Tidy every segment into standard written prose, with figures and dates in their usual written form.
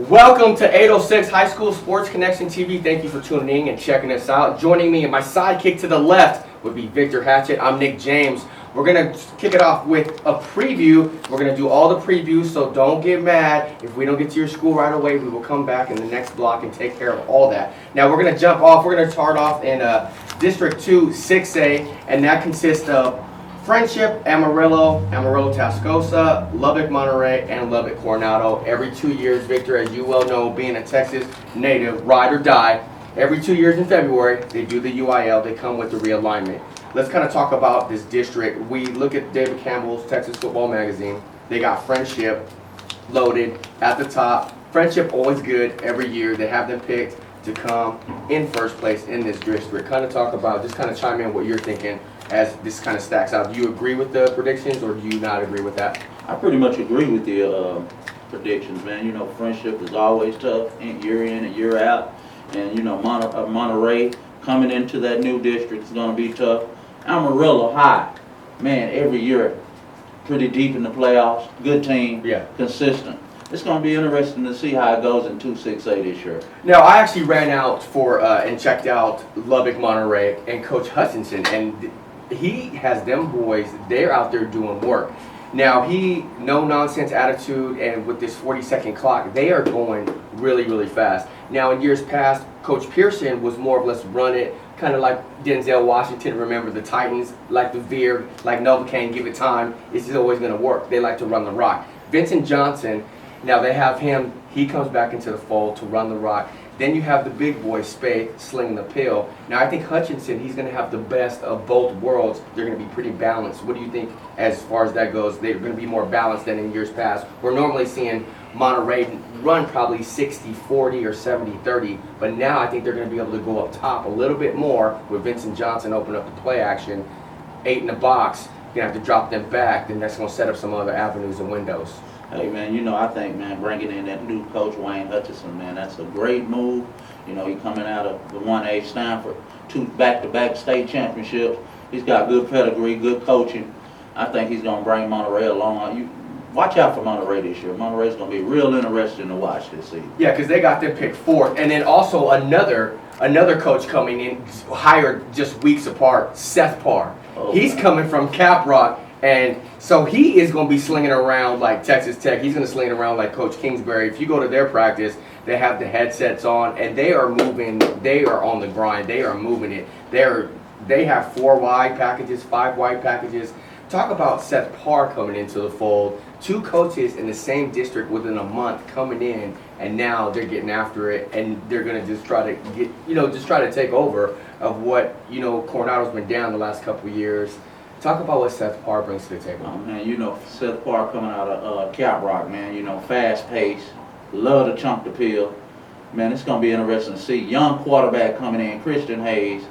Welcome to 806 High School Sports Connection TV. Thank you for tuning in and checking us out. Joining me and my sidekick to the left would be Victor Hatchett. I'm Nick James. We're going to kick it off with a preview. We're going to do all the previews, so don't get mad. If we don't get to your school right away, we will come back in the next block and take care of all that. Now, we're going to jump off. We're going to start off in District 2, 6A, and that consists of Friendship, Amarillo, Tascosa, Lubbock, Monterey, and Lubbock, Coronado. Every 2 years, Victor, as you well know, being a Texas native, ride or die, every 2 years in February, they do the UIL. They come with the realignment. Let's kind of talk about this district. We look at David Campbell's Texas Football Magazine. They got Friendship loaded at the top. Friendship always good every year. They have them picked to come in first place in this district. Kind of talk about, just kind of chime in what you're thinking as this kind of stacks out. Do you agree with the predictions or do you not agree with that? I pretty much agree with the predictions, man. You know, Friendship is always tough, year in and year out. And, you know, Monterey coming into that new district is going to be tough. Amarillo High, man, every year pretty deep in the playoffs. Good team, consistent. It's going to be interesting to see how it goes in 2-6A this year. Now, I actually ran out for and checked out Lubbock, Monterey, and Coach Hutchinson, and he has them boys, they're out there doing work. Now, no-nonsense attitude, and with this 40-second clock, they are going really, really fast. Now, in years past, Coach Pearson was more of let's run it, kind of like Denzel Washington, remember the Titans, like the Veer, like Novocaine, give it time, it's just always going to work. They like to run the rock. Vincent Johnson, now they have him, he comes back into the fold to run the rock. Then you have the big boy, Spade, slinging the pill. Now I think Hutchinson, he's going to have the best of both worlds. They're going to be pretty balanced. What do you think as far as that goes? They're going to be more balanced than in years past. We're normally seeing Monterey run probably 60-40 or 70-30, but now I think they're going to be able to go up top a little bit more with Vincent Johnson open up the play action, 8 in the box. You're going to have to drop them back, then that's going to set up some other avenues and windows. Hey, man, you know, I think, man, bringing in that new coach, Wayne Hutchinson, man, that's a great move. You know, he's coming out of the 1A Stanford, 2 back-to-back state championships. He's got good pedigree, good coaching. I think he's going to bring Monterey along. Watch out for Monterey this year. Monterey's going to be real interesting to watch this season. Yeah, because they got them picked 4th. And then also another coach coming in, hired just weeks apart, Seth Parr. Oh, he's coming from Caprock. And so he is going to be slinging around like Texas Tech. He's going to sling around like Coach Kingsbury. If you go to their practice, they have the headsets on, and they are moving. They are on the grind. They are moving it. They have 4 wide packages, 5 wide packages. Talk about Seth Parr coming into the fold. 2 coaches in the same district within a month coming in, and now they're getting after it, and they're going to just try to take over of what, Coronado's been down the last couple of years. Talk about what Seth Parr brings to the table. Oh, man, Seth Parr coming out of Caprock, man, fast pace, love to chunk the pill. Man, it's going to be interesting to see. Young quarterback coming in, Christian Hayes,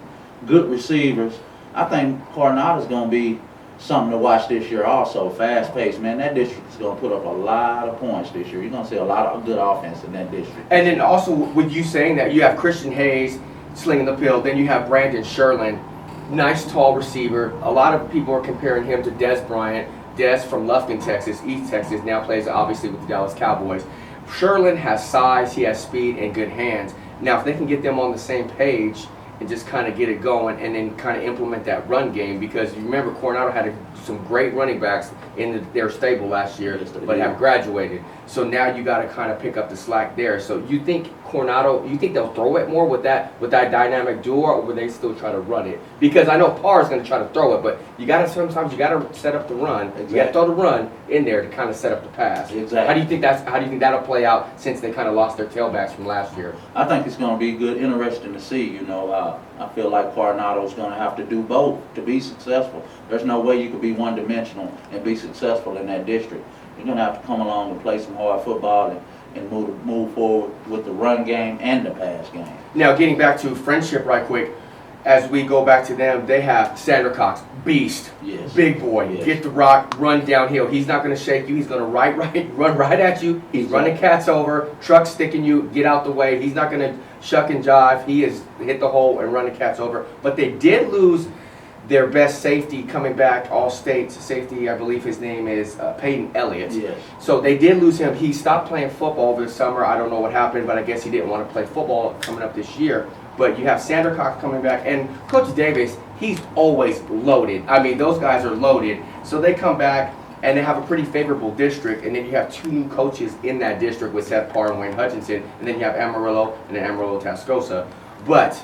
good receivers. I think Coronado's going to be something to watch this year also, fast pace. Man, that district is going to put up a lot of points this year. You're going to see a lot of good offense in that district. And then also, with you saying that, you have Christian Hayes slinging the pill, then you have Brandon Sherlin. Nice tall receiver. A lot of people are comparing him to Des Bryant. Des from Lufkin, Texas, East Texas, now plays obviously with the Dallas Cowboys. Sherlin has size, he has speed, and good hands. Now, if they can get them on the same page and just kind of get it going and then kind of implement that run game, because you remember Coronado had some great running backs in their stable last year, but have graduated. So now you got to kind of pick up the slack there. So you think they'll throw it more with that dynamic duo, or will they still try to run it? Because I know Parr is going to try to throw it, but sometimes you got to set up the run. Exactly. You got to throw the run in there to kind of set up the pass. Exactly. How do you think that'll play out since they kind of lost their tailbacks from last year? I think it's going to be good, interesting to see. I feel like Coronado's going to have to do both to be successful. There's no way you could be one-dimensional and be successful in that district. You're going to have to come along and play some hard football and move forward with the run game and the pass game. Now, getting back to Friendship right quick, as we go back to them, they have Sandra Cox, beast, yes. Big boy, yes. Get the rock, run downhill. He's not going to shake you. He's going to run right at you. He's running cats over, truck sticking you, get out the way. He's not going to shuck and jive. He has hit the hole and run the cats over. But they did lose their best safety coming back, all-state safety, I believe his name is Peyton Elliott. Yes. So they did lose him. He stopped playing football over the summer. I don't know what happened, but I guess he didn't want to play football coming up this year. But you have Sandercock coming back, and Coach Davis, he's always loaded. I mean, those guys are loaded. So they come back, and they have a pretty favorable district, and then you have 2 new coaches in that district with Seth Parr and Wayne Hutchinson, and then you have Amarillo and then Amarillo Tascosa. But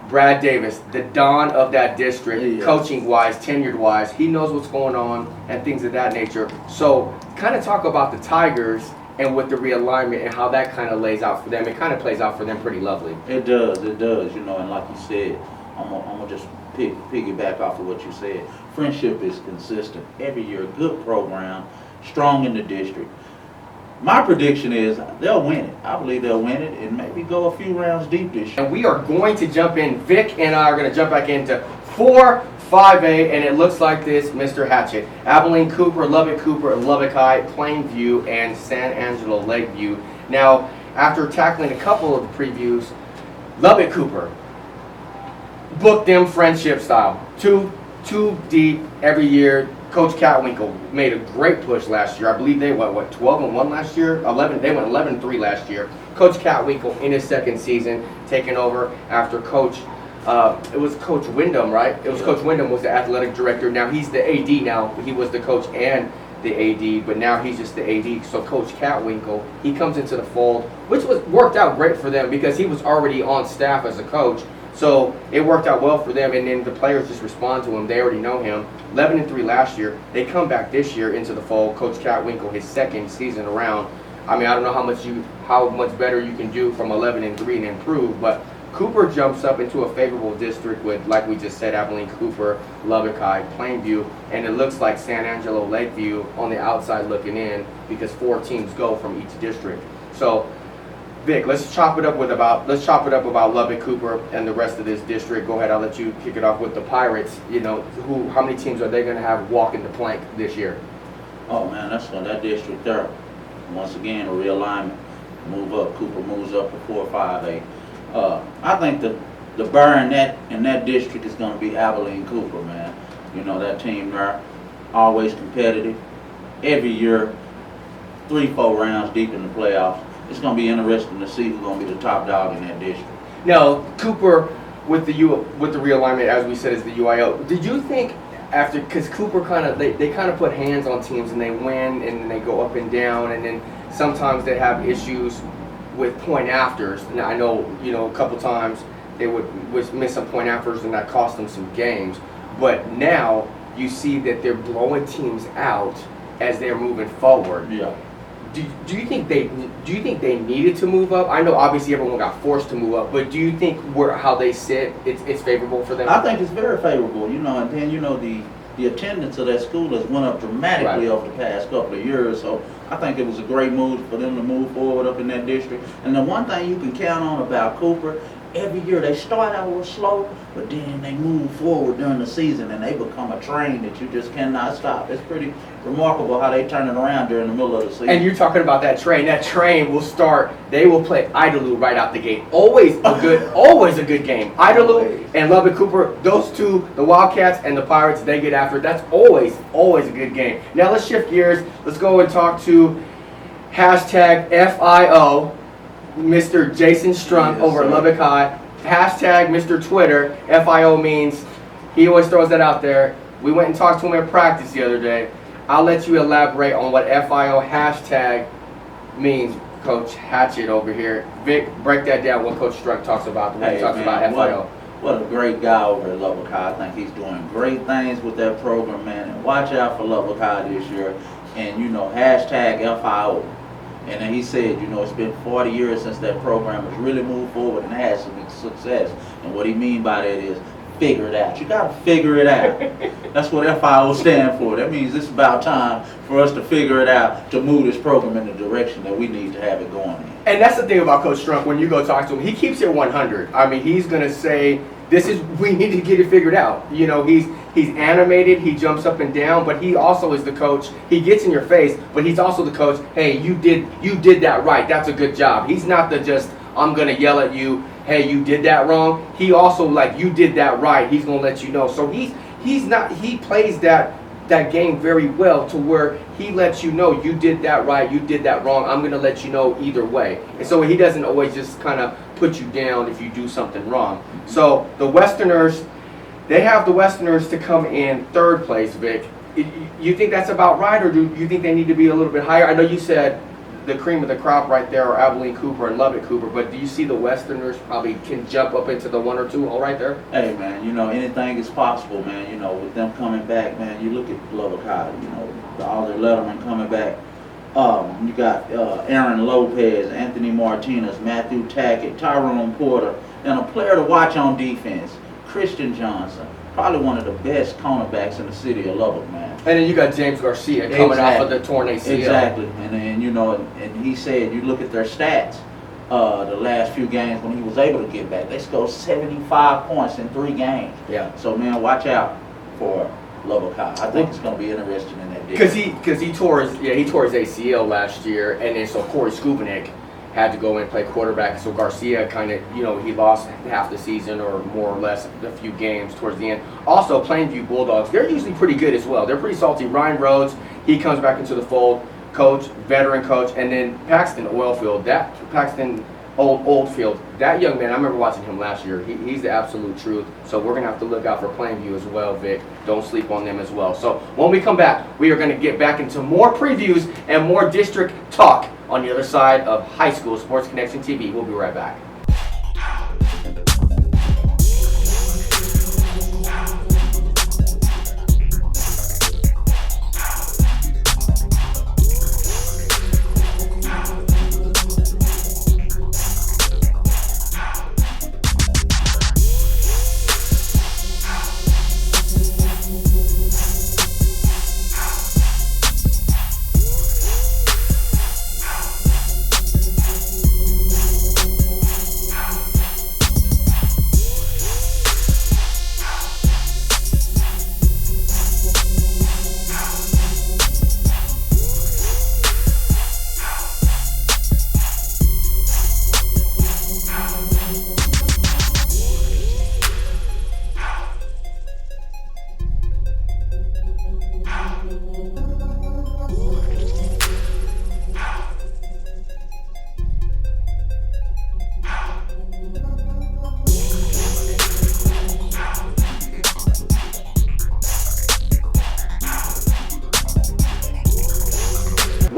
Brad Davis, the don of that district, Yes. coaching-wise, tenured-wise, he knows what's going on and things of that nature. So kind of talk about the Tigers and with the realignment and how that kind of lays out for them. It kind of plays out for them pretty lovely. It does, you know, and like you said, I'm gonna just piggyback off of what you said. Friendship is consistent. Every year, good program, strong in the district. My prediction is they'll win it. I believe they'll win it and maybe go a few rounds deep this year. And we are going to jump in. Vic and I are going to jump back into 4-5A, and it looks like this, Mr. Hatchet. Abilene Cooper, Lubbock High, Plainview, and San Angelo Lakeview. Now, after tackling a couple of the previews, Lubbock Cooper, book them friendship style. Two deep every year. Coach Catwinkle made a great push last year. I believe they went, 12-1 last year? 11. They went 11-3 last year. Coach Catwinkle in his second season, taking over after Coach, it was Coach Wyndham, right? It was Coach Wyndham was the athletic director. Now he's the AD now. He was the coach and the AD, but now he's just the AD. So Coach Catwinkle, he comes into the fold, which worked out great for them because he was already on staff as a coach. So it worked out well for them, and then the players just respond to him. They already know him. 11-3 last year. They come back this year into the fold. Coach Catwinkle, his second season around. I mean, I don't know how much better you can do from 11-3 and improve, but Cooper jumps up into a favorable district with, like we just said, Abilene Cooper, Lubbock High, Plainview, and it looks like San Angelo Lakeview on the outside looking in because 4 teams go from each district. So Vic, let's chop it up about Lubbock Cooper and the rest of this district. Go ahead, I'll let you kick it off with the Pirates. You know, how many teams are they going to have walking the plank this year? Oh man, that district there. Once again, a realignment. Move up. Cooper moves up to 4-5A. I think the bar in that district is going to be Abilene Cooper, man. You know, that team there, always competitive. Every year, 3-4 rounds deep in the playoffs. It's going to be interesting to see who's going to be the top dog in that district. Now, Cooper with the realignment, as we said, is the UIO. Did you think after, because Cooper they kind of put hands on teams and they win and then they go up and down, and then sometimes they have issues with point afters. And I know, a couple times they would miss some point afters and that cost them some games. But now you see that they're blowing teams out as they're moving forward. Yeah. Do you think they needed to move up? I know obviously everyone got forced to move up, but do you think how they sit, it's favorable for them? I think it's very favorable, and then the attendance of that school has went up dramatically over the past couple of years. So I think it was a great move for them to move forward up in that district. And the one thing you can count on about Cooper, every year they start out a little slow, but then they move forward during the season and they become a train that you just cannot stop. It's pretty remarkable how they turn it around during the middle of the season. And you're talking about that train. That train will start. They will play Idalou right out the gate. Always a good game. Idalou and Lubbock Cooper, those two, the Wildcats and the Pirates, they get after it. That's always a good game. Now let's shift gears. Let's go and talk to hashtag FIO. Mr. Jason Strunk over at Lubbock High. Hashtag Mr. Twitter. FIO means, he always throws that out there. We went and talked to him at practice the other day. I'll let you elaborate on what FIO hashtag means, Coach Hatchet over here. Vic, break that down, what Coach Strunk talks about when he talks about FIO. What a great guy over at Lubbock High. I think he's doing great things with that program, man. And watch out for Lubbock High this year. And, hashtag FIO. And then he said, it's been 40 years since that program has really moved forward and had some success. And what he mean by that is figure it out. You got to figure it out. That's what FIO stand for. That means it's about time for us to figure it out to move this program in the direction that we need to have it going in. And that's the thing about Coach Strunk. When you go talk to him, he keeps it 100. I mean, he's going to say, we need to get it figured out. He's animated, he jumps up and down, but he also is the coach. He gets in your face, but he's also the coach. Hey, you did that right. That's a good job. He's not I'm going to yell at you, hey, you did that wrong. He also, you did that right. He's going to let you know. So he plays that game very well to where he lets you know you did that right, you did that wrong. I'm gonna let you know either way. And so he doesn't always just kind of put you down if you do something wrong. So the Westerners, they have the Westerners to come in third place, Vic. You think that's about right, or do you think they need to be a little bit higher? I know you said the cream of the crop right there are Abilene Cooper and Lubbock Cooper, but do you see the Westerners probably can jump up into the 1 or 2 all right there? Hey man, anything is possible, man. With them coming back, man. You look at Lubbock High, all their Letterman coming back. You got Aaron Lopez, Anthony Martinez, Matthew Tackett, Tyrone Porter, and a player to watch on defense, Christian Johnson. Probably one of the best cornerbacks in the city of Lubbock, man. And then you got James Garcia coming off of the torn ACL. Exactly. And then, and he said, you look at their stats, the last few games when he was able to get back, they scored 75 points in 3 games. Yeah. So, man, watch out for Lubbock High. I think it's going to be interesting in that division. Because he tore his ACL last year, and then so Corey Skubinik had to go in and play quarterback. So Garcia kind of, he lost half the season or more or less a few games towards the end. Also, Plainview Bulldogs, they're usually pretty good as well. They're pretty salty. Ryan Rhodes, he comes back into the fold, veteran coach, and then Paxton Oldfield, that young man, I remember watching him last year. He's the absolute truth. So we're going to have to look out for Plainview as well, Vic. Don't sleep on them as well. So when we come back, we are going to get back into more previews and more district talk on the other side of High School Sports Connection TV. We'll be right back.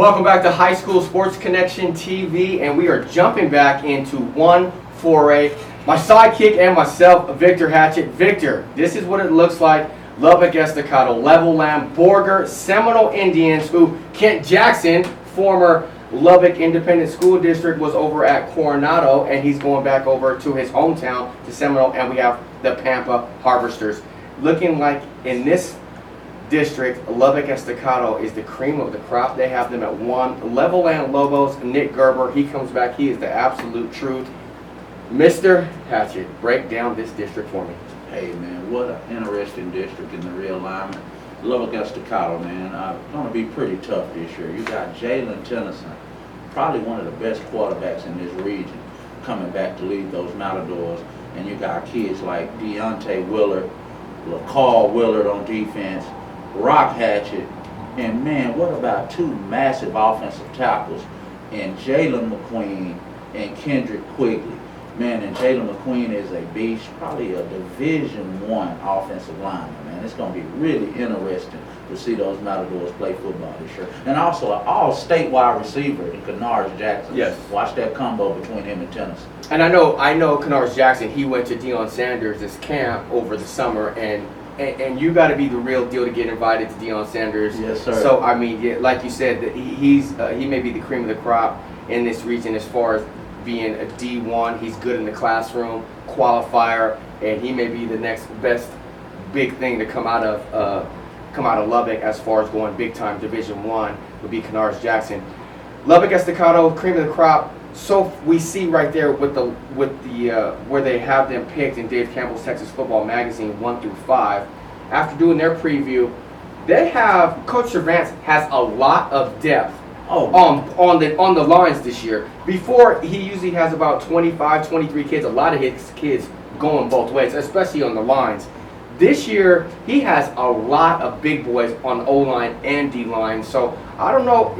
Welcome back to High School Sports Connection TV, and we are jumping back into 1-4A. My sidekick and myself, Victor Hatchett. Victor, this is what it looks like. Lubbock Estacado, Levelland, Borger, Seminole Indians, who Kent Jackson, former Lubbock Independent School District, was over at Coronado, and he's going back over to his hometown, to Seminole, and we have the Pampa Harvesters. Looking like in this district, Lubbock Estacado is the cream of the crop. They have them at 1. Levelland Lobos, Nick Gerber, he comes back. He is the absolute truth. Mr. Hatchett, break down this district for me. Hey, man, what an interesting district in the realignment. Lubbock Estacado, man, going to be pretty tough this year. You got Jalen Tennyson, probably one of the best quarterbacks in this region, coming back to lead those Matadors. And you got kids like Deontay Willard, LaCarl Willard on defense, Rock Hatchett, and man, what about 2 massive offensive tackles in Jalen McQueen and Kendrick Quigley? Man, and Jalen McQueen is a beast, probably a Division I offensive lineman, man. It's going to be really interesting to see those Matadors play football this year. And also an all-state wide receiver in Kennard Jackson. Yes. Watch that combo between him and Tennyson. And I know Kennard Jackson, he went to Deion Sanders' camp over the summer, and you got to be the real deal to get invited to Deion Sanders. Yes, sir. So, I mean, yeah, like you said, that he may be the cream of the crop in this region as far as being a D1. He's good in the classroom, qualifier, and he may be the next best big thing to come out of Lubbock as far as going big time Division I would be Kennard Jackson. Lubbock Estacado, cream of the crop. So we see right there with the where they have them picked in Dave Campbell's Texas Football Magazine 1 through 5. After doing their preview, they have Coach Cervantz has a lot of depth on the lines this year. Before, he usually has about 25, 23 kids. A lot of his kids going both ways, especially on the lines. This year, he has a lot of big boys on O-line and D-line. So I don't know.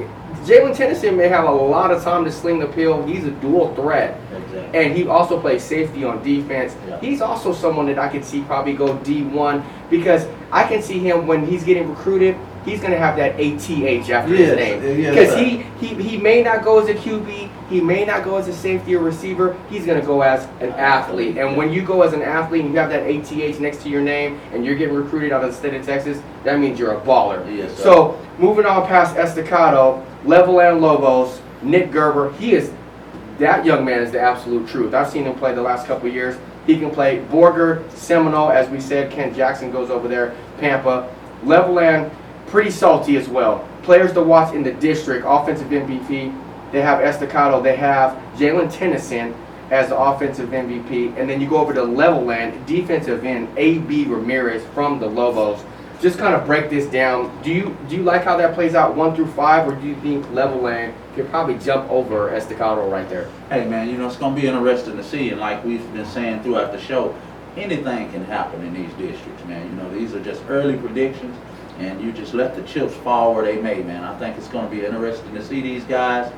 Jalen Tennyson may have a lot of time to sling the pill. He's a dual threat. Exactly. And he also plays safety on defense. Yeah. He's also someone that I could see probably go D1 because I can see him when he's getting recruited. He's going to have that ATH after his name. Because he may not go as a QB, he may not go as a safety or receiver, he's going to go as an athlete. And when you go as an athlete and you have that ATH next to your name and you're getting recruited out of the state of Texas, that means you're a baller. Yes, sir. So moving on past Estacado, Leveland Lobos, Nick Gerber, that young man is the absolute truth. I've seen him play the last couple of years. He can play Borger, Seminole, as we said, Kent Jackson goes over there, Pampa. Leveland, pretty salty as well. Players to watch in the district, offensive MVP, they have Estacado, they have Jalen Tennyson as the offensive MVP, and then you go over to Leveland, defensive end, A.B. Ramirez from the Lobos. Just kind of break this down. Do you like how that plays out 1 through 5, or do you think Leveland could probably jump over Estacado right there? Hey man, it's going to be interesting to see, and like we've been saying throughout the show, anything can happen in these districts, man. These are just early predictions, and you just let the chips fall where they may, man. I think it's going to be interesting to see these guys,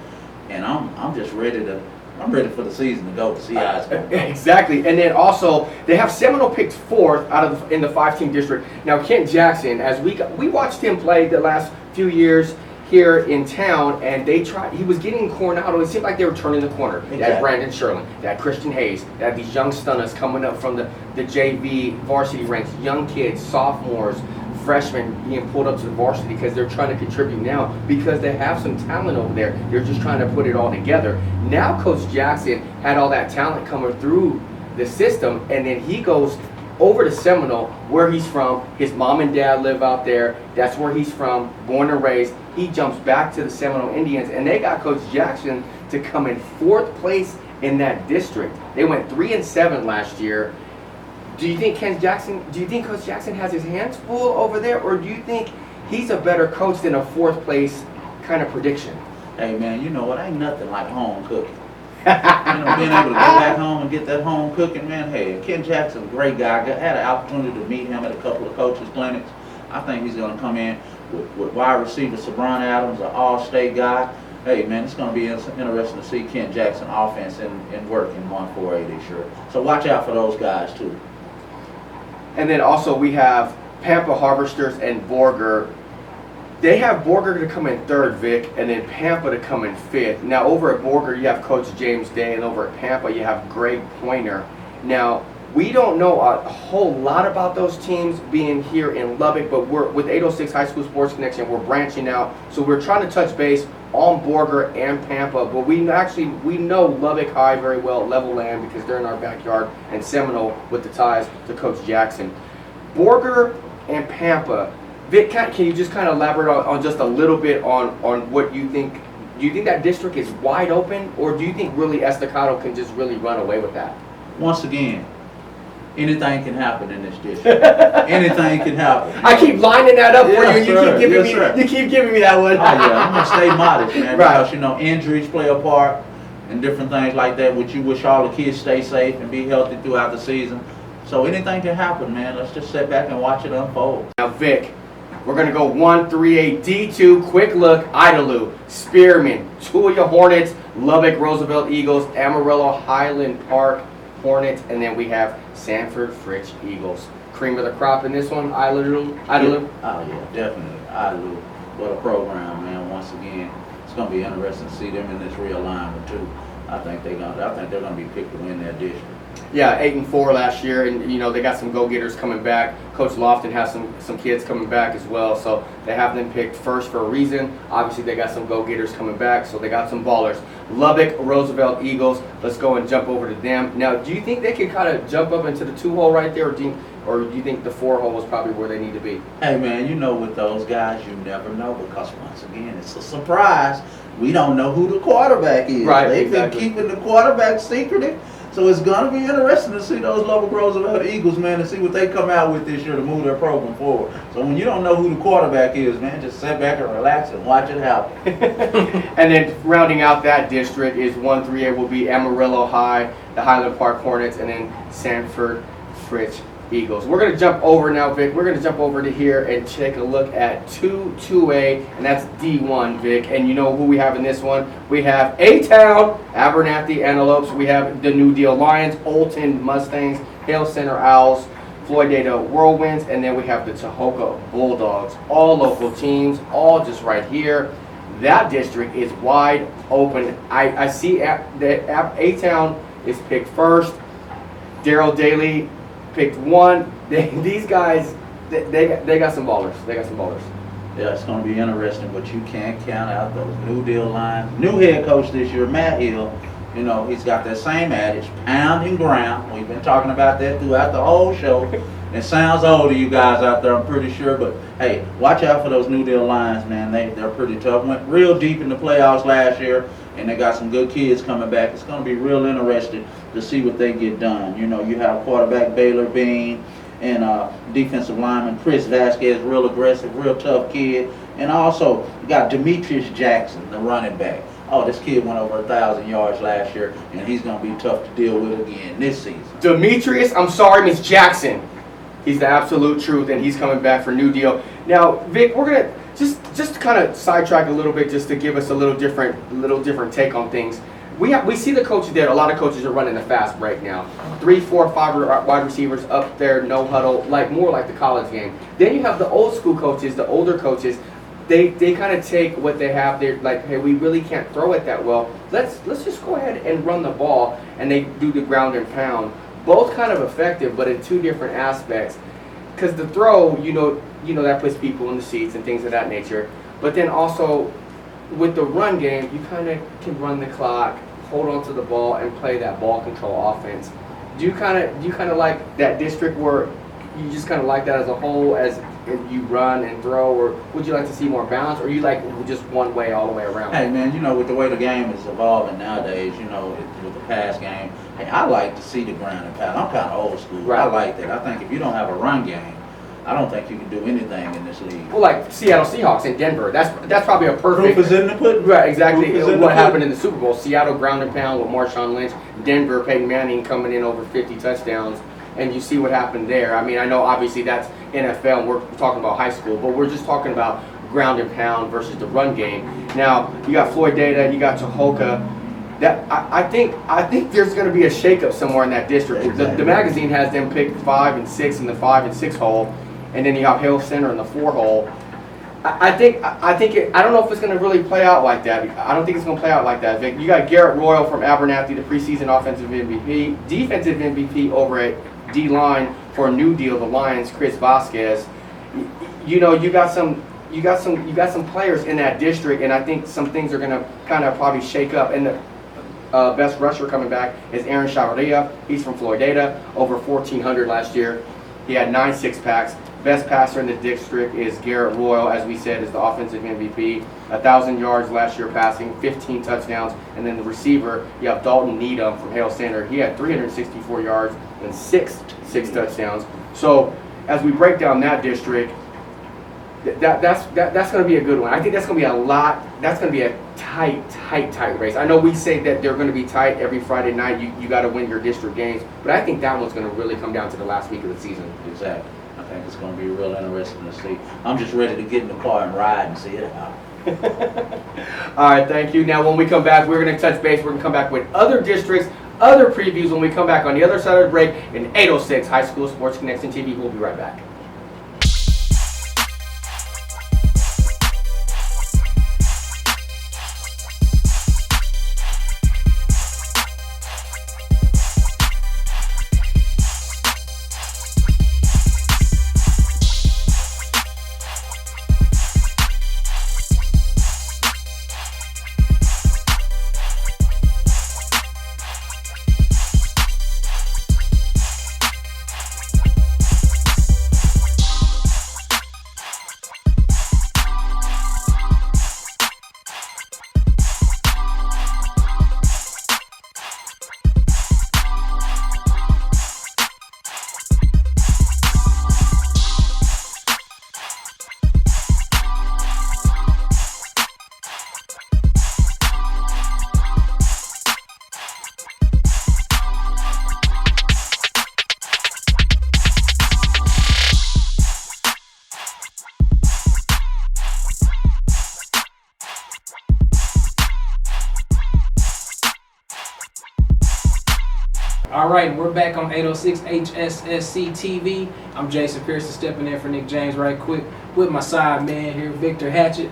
and I'm just ready for the season to go to see how it's going to go. Exactly. And then also, they have Seminole picked 4th in the 5-team district. Now, Kent Jackson, as we watched him play the last few years here in town, and he was getting Coronado. It seemed like they were turning the corner. Exactly. That Brandon Sherlin, that Christian Hayes, that these young stunners coming up from the JV varsity ranks, young kids, sophomores, freshmen being pulled up to the varsity because they're trying to contribute now because they have some talent over there. They're just trying to put it all together. Now Coach Jackson had all that talent coming through the system, and then he goes over to Seminole, where he's from. His mom and dad live out there. That's where he's from, born and raised. He jumps back to the Seminole Indians, and they got Coach Jackson to come in 4th place in that district. They went 3-7 last year. Do you think Coach Jackson has his hands full over there, or do you think he's a better coach than a 4th place kind of prediction? Hey man, you know what? Ain't nothing like home cooking. Being able to go back home and get that home cooking, man. Hey, Ken Jackson's a great guy. I had an opportunity to meet him at a couple of coaches' clinics. I think he's going to come in with wide receiver Sabron Adams, an all-state guy. Hey, man, it's going to be interesting to see Ken Jackson offense and work in 1-4-8 this year. So watch out for those guys, too. And then also we have Pampa Harvesters and Borger. They have Borger to come in 3rd, Vic, and then Pampa to come in 5th. Now, over at Borger, you have Coach James Day, and over at Pampa, you have Greg Pointer. Now, we don't know a whole lot about those teams being here in Lubbock, but with 806 High School Sports Connection, we're branching out. So we're trying to touch base on Borger and Pampa, but we know Lubbock High very well, Leveland, because they're in our backyard, and Seminole with the ties to Coach Jackson. Borger and Pampa, Vic, can you just kind of elaborate on just a little bit on what you think? Do you think that district is wide open, or do you think really Estacado can just really run away with that? Once again, anything can happen in this district. Anything can happen. I keep lining that up for you, and Yes, you keep giving me that one. Oh yeah, I'm gonna stay modest, man. Right. Because injuries play a part and different things like that. Which you wish all the kids stay safe and be healthy throughout the season. So anything can happen, man. Let's just sit back and watch it unfold. Now, Vic, we're gonna go 1-3-8 D2. Quick look: Idalou, Spearman, Tulia Hornets, Lubbock Roosevelt Eagles, Amarillo Highland Park Hornets, and then we have Sanford Fritch Eagles. Cream of the crop in this one, Idalou. Oh yeah, definitely. Idalou. What a program, man. Once again, it's gonna be interesting to see them in this realignment too. I think they're gonna be picked to win that district. Yeah, 8-4 last year, and they got some go-getters coming back. Coach Lofton has some kids coming back as well, so they have them picked first for a reason. Obviously, they got some go-getters coming back, so they got some ballers. Lubbock Roosevelt Eagles. Let's go and jump over to them. Now, do you think they can kind of jump up into the 2-hole right there, or do you think the 4-hole is probably where they need to be? Hey man, with those guys, you never know, because once again, it's a surprise. We don't know who the quarterback is. Right, They've exactly. been keeping the quarterback secretive. So it's going to be interesting to see those Lubbock Roosevelt Eagles, man, and see what they come out with this year to move their program forward. So when you don't know who the quarterback is, man, just sit back and relax and watch it happen. And then rounding out that district is 1-3-8 will be Amarillo High, the Highland Park Hornets, and then Sanford Fritch Eagles. We're going to jump over now, Vic. We're going to jump over to here and take a look at 2A, and that's D1, Vic. And you know who we have in this one? We have A-Town, Abernathy Antelopes. We have the New Deal Lions, Olton Mustangs, Hale Center Owls, Floydada Whirlwinds, and then we have the Tahoka Bulldogs. All local teams, all just right here. That district is wide open. I see that A-Town is picked first. Daryl Daly picked one. These guys, they got some ballers. They got some ballers. Yeah, it's going to be interesting, but you can't count out those New Deal Lions. New head coach this year, Matt Hill. You know, he's got that same adage, pound and ground. We've been talking about that throughout the whole show. It sounds old to you guys out there, I'm pretty sure, but hey, watch out for those New Deal Lions, man. They're pretty tough. Went real deep in the playoffs last year, and they got some good kids coming back. It's going to be real interesting to see what they get done. You know, you have quarterback Baylor Bean and defensive lineman Chris Vasquez, real aggressive, real tough kid. And also, you got Demetrius Jackson, the running back. Oh, this kid went over 1,000 yards last year, and he's going to be tough to deal with again this season. Demetrius, I'm sorry, Miss Jackson. He's the absolute truth, and he's coming back for New Deal. Now, Vic, we're gonna just kind of sidetrack a little bit, just to give us a little different take on things. We see the coaches there. A lot of coaches are running a fast break now. 3, 4, 5 wide receivers up there, no huddle, more like the college game. Then you have the old school coaches, the older coaches. They kind of take what they have. They're like, hey, we really can't throw it that well. Let's just go ahead and run the ball, and they do the ground and pound. Both kind of effective, but in two different aspects. Because the throw, you know that puts people in the seats and things of that nature. But then also, with the run game, you kind of can run the clock, hold on to the ball, and play that ball control offense. Do you kind of like that district where you just kind of like that as a whole, as you run and throw, or would you like to see more balance, or you like just one way all the way around? Hey man, you know, with the way the game is evolving nowadays, you know, with the pass game, hey, I like to see the ground and pound. I'm kind of old school. Right. I like that. I think if you don't have a run game, I don't think you can do anything in this league. Well, like Seattle Seahawks in Denver, that's probably a perfect. Proof is in the pudding. Right, exactly. What happened in the Super Bowl? Seattle ground and pound with Marshawn Lynch. Denver, Peyton Manning coming in over 50 touchdowns, and you see what happened there. I mean, I know obviously that's NFL, and we're talking about high school, but we're just talking about ground and pound versus the run game. Now you got Floydada, you got Tahoka. That I think there's going to be a shakeup somewhere in that district. Exactly. The magazine has them pick 5 and 6 in the 5 and 6 hole, and then you have Hale Center in the 4 hole. I don't know if it's going to really play out like that. I don't think it's going to play out like that, Vic. You got Garrett Royal from Abernathy, the preseason offensive MVP, defensive MVP over at D-line for New Deal, the Lions, Chris Vasquez. You know, you got some players in that district, and I think some things are going to kind of probably shake up. And the best rusher coming back is Aaron Chavarria. He's from Floydada, over 1,400 last year. He had 9 6-packs. Best passer in the district is Garrett Royal, as we said, is the offensive MVP. 1,000 yards last year passing, 15 touchdowns. And then the receiver, you have Dalton Needham from Hale Center. He had 364 yards and six touchdowns. So as we break down that district, that's going to be a good one. I think that's going to be a lot. That's going to be a tight race. I know we say that they're going to be tight every Friday night. You got to win your district games, but I think that one's going to really come down to the last week of the season. Exactly. I think it's going to be real interesting to see. I'm just ready to get in the car and ride and see it out. All right, thank you. Now, when we come back, we're going to touch base. We're going to come back with other districts, other previews when we come back on the other side of the break in 806 High School Sports Connection TV. We'll be right back. All right, we're back on 806 Hssc TV. I'm Jason Pearson stepping in for Nick James right quick with my side man here, Victor Hatchett.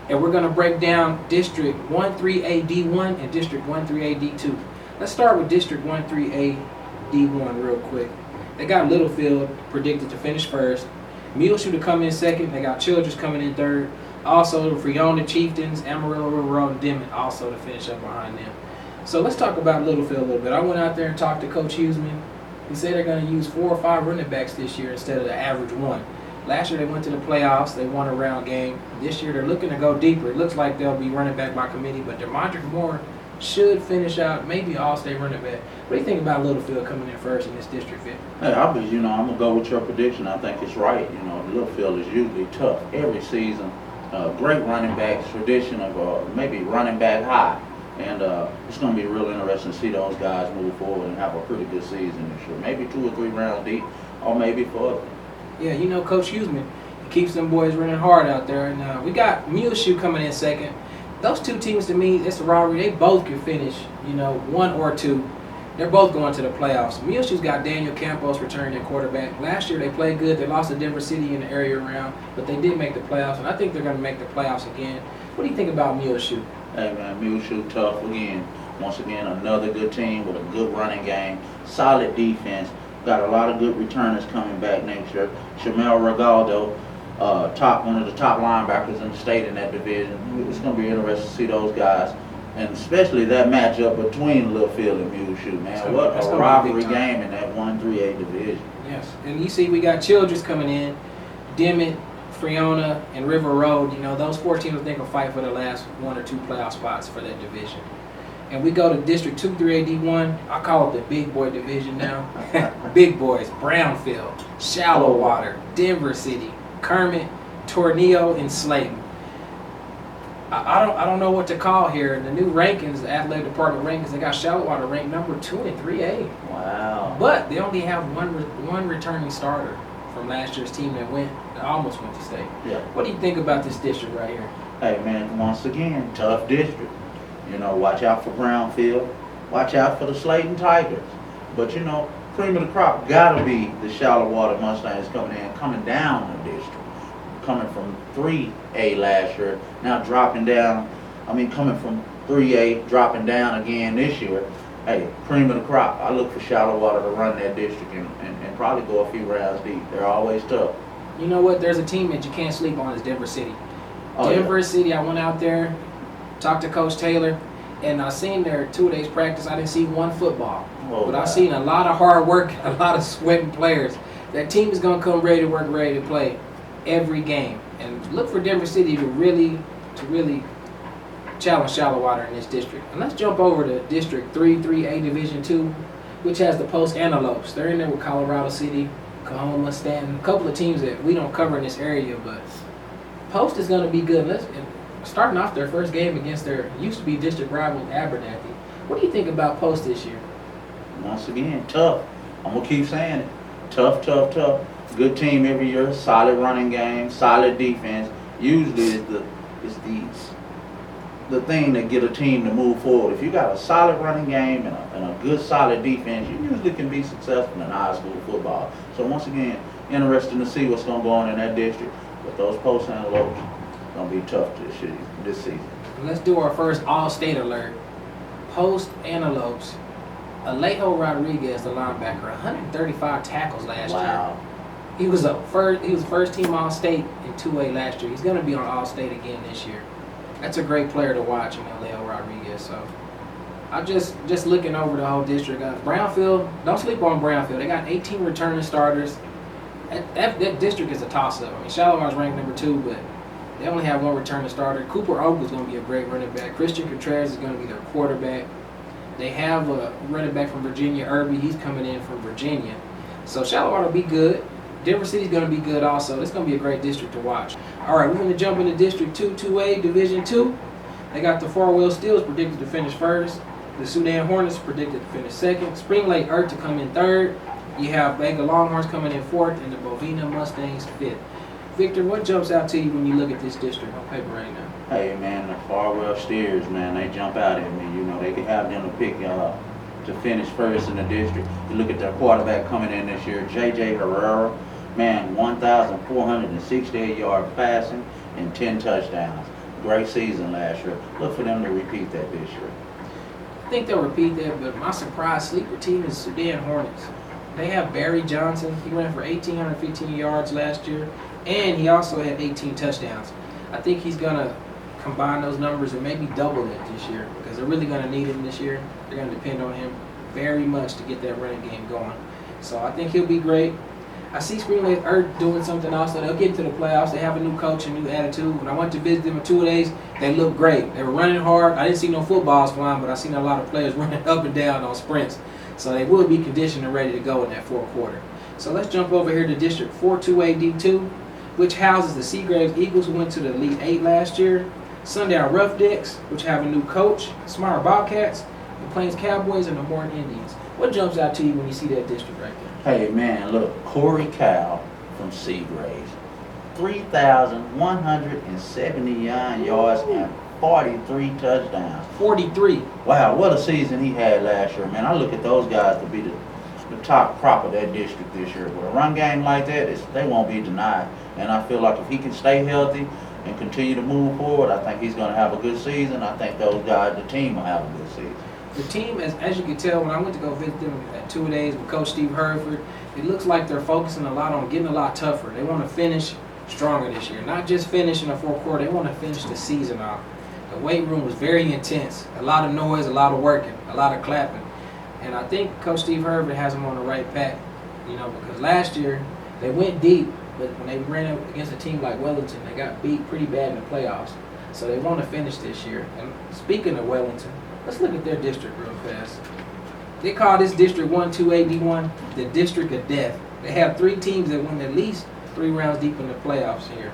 And we're going to break down District 13AD1 and District 13AD2. Let's start with District 13AD1 real quick. They got Littlefield predicted to finish first. Muleshoe to come in second. They got Childress coming in third. Also, Freona, Chieftains, Amarillo, River Road, and Dimmitt also to finish up behind them. So let's talk about Littlefield a little bit. I went out there and talked to Coach Huseman. He said they're going to use 4 or 5 running backs this year instead of the average one. Last year they went to the playoffs. They won a round game. This year they're looking to go deeper. It looks like they'll be running back by committee, but Demondrick Moore should finish out maybe all-state running back. What do you think about Littlefield coming in first in this district, Vic? Hey, I'm gonna go with your prediction. I think it's right. Littlefield is usually tough every season. Great running backs, tradition of maybe running back high. And it's going to be real interesting to see those guys move forward and have a pretty good season this year. Maybe 2 or 3 rounds deep, or maybe further. Yeah, Coach Huseman, he keeps them boys running hard out there. And we got Muleshoe coming in second. Those 2 teams, to me, it's a rivalry. They both can finish, 1 or 2. They're both going to the playoffs. Muleshoe's got Daniel Campos returning at quarterback. Last year they played good. They lost to Denver City in the area round, but they did make the playoffs, and I think they're going to make the playoffs again. What do you think about Muleshoe? Hey man, Muleshoe tough again. Once again, another good team with a good running game, solid defense. Got a lot of good returners coming back next year. Shamel Regaldo, one of the top linebackers in the state in that division. It's going to be interesting to see those guys, and especially that matchup between Littlefield and Muleshoe, man. What a rivalry game in that 1-3A division. Yes, and you see we got Childress coming in, Dimmitt, Freona, and River Road. Those 4 teams I think will fight for the last 1 or 2 playoff spots for that division. And we go to District 23AD1. I call it the big boy division now. Big boys: Brownfield, Shallowater, Denver City, Kermit, Tornillo, and Slayton. I don't know what to call here. The new rankings, the athletic department rankings, they got Shallowater ranked number 2 in 3A. Wow. But they only have one returning starter from last year's team that almost went to state. Yeah. What do you think about this district right here? Hey man, once again, tough district. Watch out for Brownfield. Watch out for the Slayton Tigers. But cream of the crop gotta be the Shallowater Mustangs coming down the district. Coming from 3A last year, now dropping down. Coming from 3A, dropping down again this year. Hey, cream of the crop. I look for Shallowater to run that district and probably go a few rounds deep. They're always tough. You know what? There's a team that you can't sleep on is Denver City. Oh, Denver City, I went out there, talked to Coach Taylor, and I seen their 2 days practice. I didn't see one football. But I seen a lot of hard work, a lot of sweating players. That team is going to come ready to work, ready to play every game. And look for Denver City to really challenge Shallowater in this district. And let's jump over to District 3A Division 2, which has the Post Antelopes. They're in there with Colorado City, Kahoma, Stanton, a couple of teams that we don't cover in this area, but Post is going to be good. Starting off their first game against their used-to-be district rival Abernathy. What do you think about Post this year? Once again, tough. I'm going to keep saying it. Tough. Good team every year. Solid running game. Solid defense. Usually it's the thing that get a team to move forward. If you got a solid running game and a good solid defense, you usually can be successful in high school football. So once again, interesting to see what's going to go on in that district. But those Post Antelopes going to be tough this season. Let's do our first all-state alert. Post Antelopes. Alejo Rodriguez, the linebacker, 135 tackles last year. He was first team All-State in 2A last year. He's going to be on All-State again this year. That's a great player to watch, Alejo Rodriguez. So I'm just looking over the whole district. Brownfield, don't sleep on Brownfield. They got 18 returning starters. That district is a toss-up. Shallowater's ranked number 2, but they only have 1 returning starter. Cooper Oak is going to be a great running back. Christian Contreras is going to be their quarterback. They have a running back from Virginia, Irby. He's coming in from Virginia. So Shallowater will be good. Denver City's going to be good also. It's going to be a great district to watch. All right, we're going to jump into District 2A, Division 2. They got the Four-Wheel Steels predicted to finish first. The Sudan Hornets predicted to finish second. Spring Lake Earth to come in third. You have Vega Longhorns coming in fourth, and the Bovina Mustangs fifth. Victor, what jumps out to you when you look at this district on paper right now? Hey man, the Farwell Steers, man, they jump out at me. You know, they can have them to pick to finish first in the district. You look at their quarterback coming in this year, J.J. Herrera, man, 1,468 yards passing and 10 touchdowns. Great season last year. Look for them to repeat that this year. I think they'll repeat that, but my surprise sleeper team is Sudan Hornets. They have Barry Johnson. He ran for 1,815 yards last year, and he also had 18 touchdowns. I think he's going to combine those numbers and maybe double it this year because they're really going to need him this year. They're going to depend on him very much to get that running game going. So I think he'll be great. I see Spring Lake Earth doing something else, so they'll get into the playoffs. They have a new coach, a new attitude. When I went to visit them in 2 days, they looked great. They were running hard. I didn't see no footballs flying, but I seen a lot of players running up and down on sprints. So they will be conditioned and ready to go in that fourth quarter. So let's jump over here to District 4-2A D2, which houses the Seagraves Eagles, who went to the Elite 8 last year, Sundown Rough Dicks, which have a new coach, Smart Bobcats, the Plains Cowboys, and the Morton Indians. What jumps out to you when you see that district right there? Hey man, look, Corey Cow from Seagraves, 3,179 yards and 43 touchdowns. 43. Wow, what a season he had last year, man. I look at those guys to be the top crop of that district this year. With a run game like that, they won't be denied. And I feel like if he can stay healthy and continue to move forward, I think he's going to have a good season. I think those guys, the team, will have a good season. The team, as you can tell, when I went to go visit them at 2 days with Coach Steve Herford, it looks like they're focusing a lot on getting a lot tougher. They want to finish stronger this year. Not just finish in the fourth quarter, they want to finish the season off. The weight room was very intense. A lot of noise, a lot of working, a lot of clapping. And I think Coach Steve Herford has them on the right path, because last year they went deep, but when they ran up against a team like Wellington, they got beat pretty bad in the playoffs. So they want to finish this year. And speaking of Wellington, let's look at their district real fast. They call this District 1-2A D1 the District of Death. They have 3 teams that win at least 3 rounds deep in the playoffs here.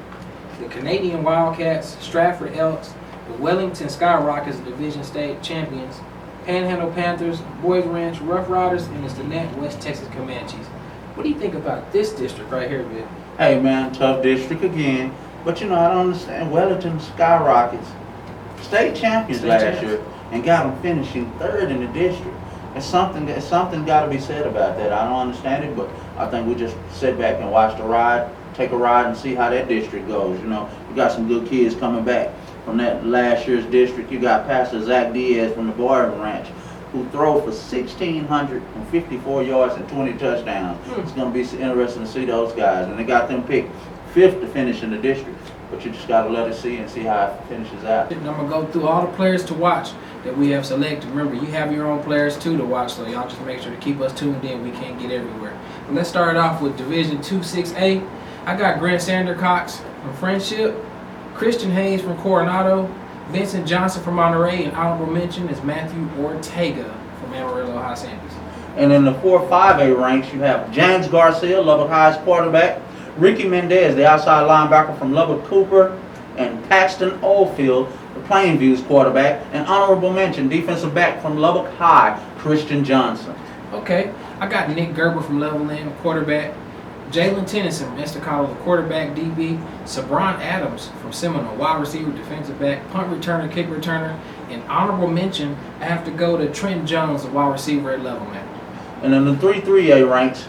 The Canadian Wildcats, Stratford Elks, the Wellington Skyrockets, Division State champions, Panhandle Panthers, Boys Ranch Rough Riders, and the Stinnett West Texas Comanches. What do you think about this district right here, Vic? Hey man, tough district again. But I don't understand. Wellington Skyrockets, state champions last year, and got them finishing 3rd in the district. It's something got to be said about that. I don't understand it, but I think we just sit back and watch the ride, take a ride, and see how that district goes. You got some good kids coming back from that last year's district. You got Pastor Zach Diaz from the Boys Ranch, who threw for 1,654 yards and 20 touchdowns. It's going to be interesting to see those guys. And they got them picked 5th to finish in the district. But you just got to let it see and see how it finishes out. And I'm going to go through all the players to watch that we have selected. Remember, you have your own players too to watch, so y'all just make sure to keep us tuned in. We can't get everywhere. But let's start off with Division 2-6A. I got Grant Sandercox from Friendship, Christian Hayes from Coronado, Vincent Johnson from Monterey, and honorable mention is Matthew Ortega from Amarillo High Sanders. And in the 4-5A ranks, you have James Garcia, Lubbock High's quarterback, Ricky Mendez, the outside linebacker from Lubbock Cooper, and Paxton Oldfield, the Plainview's quarterback, and honorable mention, defensive back from Lubbock High, Christian Johnson. Okay, I got Nick Gerber from Levelland, quarterback, Jalen Tennyson from Estacado, the quarterback, DB, Sabron Adams from Seminole, wide receiver, defensive back, punt returner, kick returner, and honorable mention, I have to go to Trent Jones, the wide receiver at Levelland. And in the 3-3A ranks,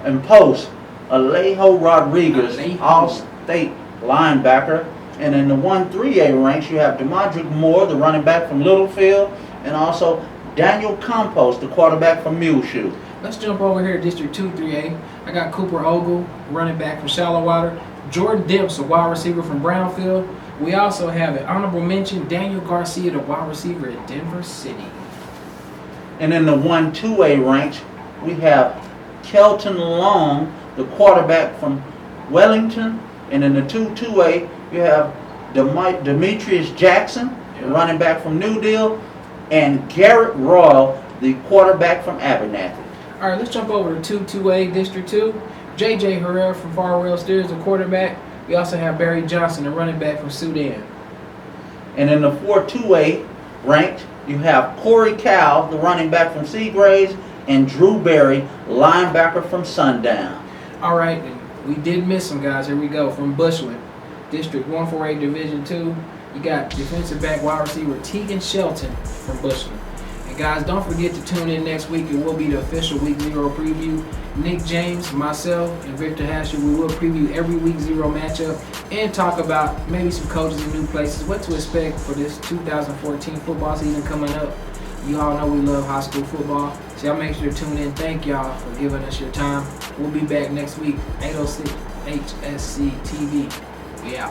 and post, Alejo Rodriguez, all-state linebacker. And in the 1-3A ranks, you have DeMondrick Moore, the running back from Littlefield, and also Daniel Campos, the quarterback from Muleshoe. Let's jump over here to District 2-3A. I got Cooper Ogle, running back from Shallowater, Jordan Dimps, a wide receiver from Brownfield. We also have an honorable mention, Daniel Garcia, the wide receiver at Denver City. And in the 1-2A ranks, we have Kelton Long, the quarterback from Wellington. And in the 2-2A, you have Demetrius Jackson, the running back from New Deal, and Garrett Royal, the quarterback from Abernathy. All right, let's jump over to 2-2A, District 2. J.J. Herrera from Farwell Steers, the quarterback. We also have Barry Johnson, the running back from Sudan. And in the 4-2A ranked, you have Corey Cow, the running back from Seagraves, and Drew Berry, linebacker from Sundown. All right, we did miss some guys. Here we go. From Bushland, District 1-4A, Division 2. You got defensive back wide receiver Tegan Shelton from Bushland. And guys, don't forget to tune in next week. It will be the official Week 0 preview. Nick James, myself, and Victor Hssc, we will preview every Week 0 matchup and talk about maybe some coaches in new places, what to expect for this 2014 football season coming up. You all know we love high school football, so y'all make sure to tune in. Thank y'all for giving us your time. We'll be back next week, 806 Hssc TV. We out.